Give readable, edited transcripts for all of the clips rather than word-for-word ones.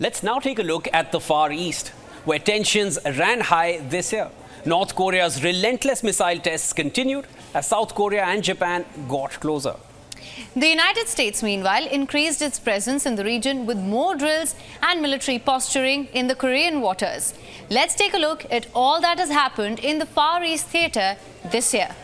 Let's now take a look at the Far East, where tensions ran high this year. North Korea's relentless missile tests continued as South Korea and Japan got closer. The United States, meanwhile, increased its presence in the region with more drills and military posturing in the Korean waters. Let's take a look at all that has happened in the Far East theatre this year.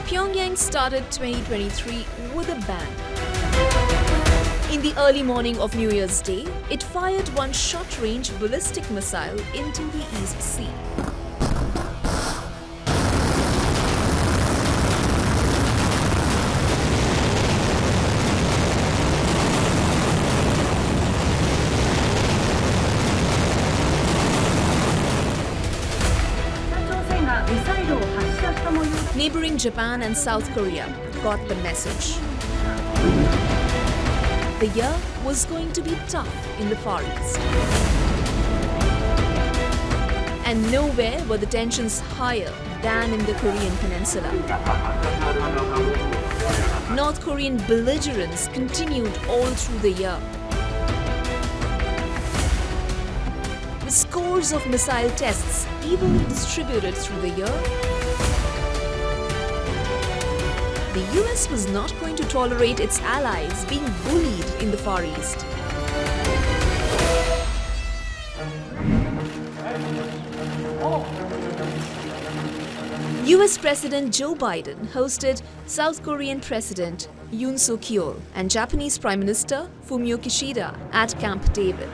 Pyongyang started 2023 with a bang. In the early morning of New Year's Day, it fired one short-range ballistic missile into the East Sea. Neighboring Japan and South Korea got the message. The year was going to be tough in the Far East. And nowhere were the tensions higher than in the Korean peninsula. North Korean belligerence continued all through the year. With scores of missile tests evenly distributed through the year, the US was not going to tolerate its allies being bullied in the Far East. US President Joe Biden hosted South Korean President Yoon Suk-yeol and Japanese Prime Minister Fumio Kishida at Camp David.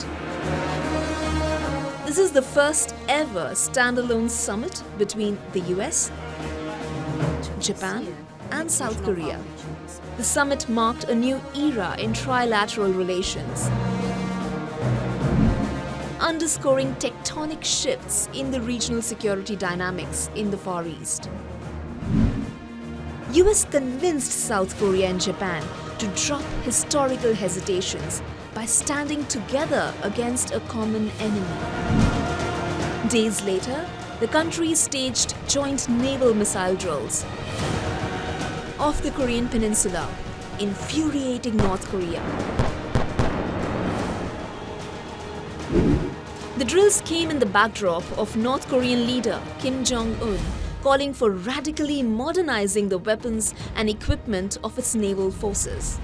This is the first ever standalone summit between the US, Japan, and South Korea. The summit marked a new era in trilateral relations, underscoring tectonic shifts in the regional security dynamics in the Far East. US convinced South Korea and Japan to drop historical hesitations by standing together against a common enemy. Days later, the countries staged joint naval missile drills off the Korean peninsula, infuriating North Korea. The drills came in the backdrop of North Korean leader Kim Jong-un calling for radically modernizing the weapons and equipment of its naval forces.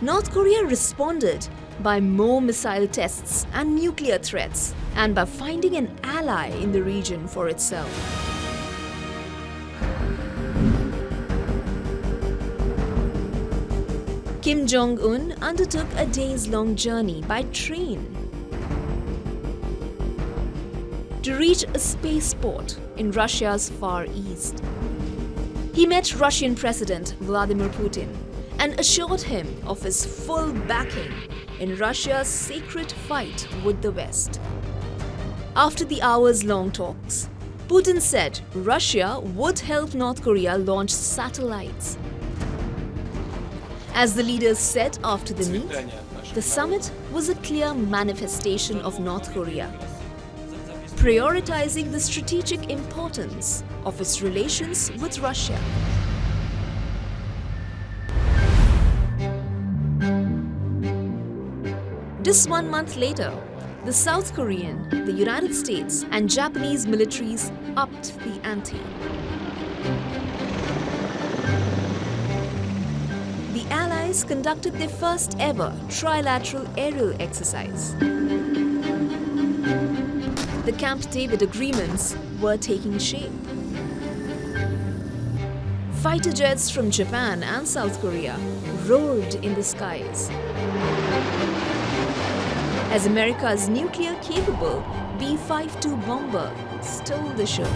North Korea responded by more missile tests and nuclear threats, and by finding an ally in the region for itself. Kim Jong-un undertook a days-long journey by train to reach a spaceport in Russia's Far East. He met Russian President Vladimir Putin and assured him of his full backing in Russia's sacred fight with the West. After the hours-long talks, Putin said Russia would help North Korea launch satellites. As the leaders said after the meet, the summit was a clear manifestation of North Korea, prioritizing the strategic importance of its relations with Russia. Just 1 month later, the South Korean, the United States, and Japanese militaries upped the ante. The Allies conducted their first ever trilateral aerial exercise. The Camp David agreements were taking shape. Fighter jets from Japan and South Korea roared in the skies as America's nuclear-capable B-52 bomber stole the show.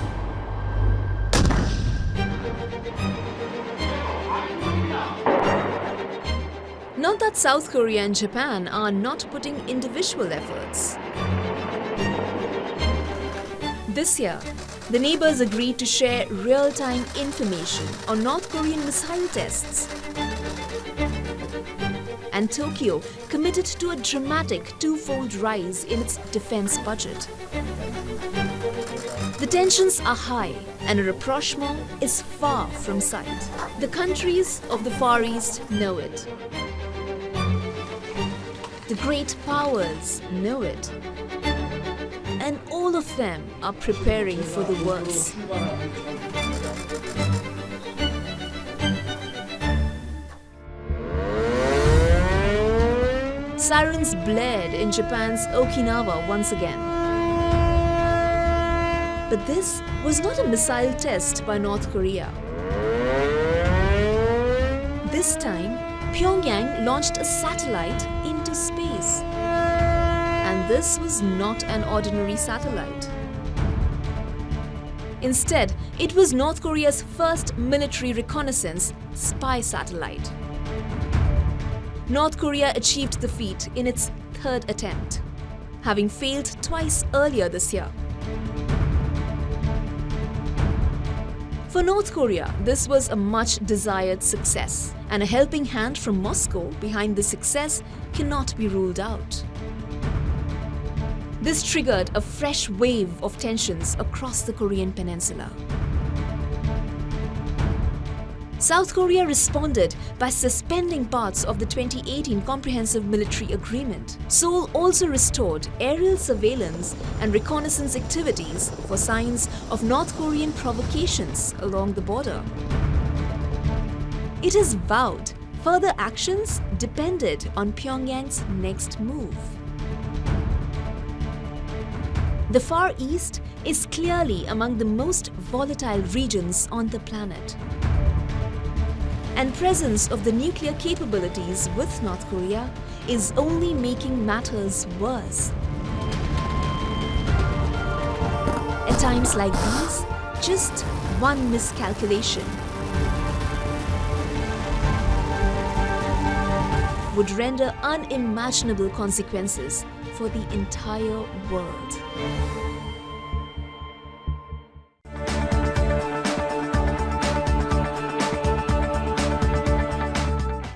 Not that South Korea and Japan are not putting individual efforts. This year, the neighbors agreed to share real-time information on North Korean missile tests and Tokyo committed to a dramatic twofold rise in its defense budget. The tensions are high and a rapprochement is far from sight. The countries of the Far East know it. The great powers know it. And all of them are preparing for the worst. Sirens blared in Japan's Okinawa once again. But this was not a missile test by North Korea. This time, Pyongyang launched a satellite into space. And this was not an ordinary satellite. Instead, it was North Korea's first military reconnaissance spy satellite. North Korea achieved the feat in its third attempt, having failed twice earlier this year. For North Korea, this was a much-desired success, and a helping hand from Moscow behind the success cannot be ruled out. This triggered a fresh wave of tensions across the Korean peninsula. South Korea responded by suspending parts of the 2018 Comprehensive Military Agreement. Seoul also restored aerial surveillance and reconnaissance activities for signs of North Korean provocations along the border. It is vowed further actions depended on Pyongyang's next move. The Far East is clearly among the most volatile regions on the planet. And presence of the nuclear capabilities with North Korea is only making matters worse. At times like these, just one miscalculation would render unimaginable consequences for the entire world.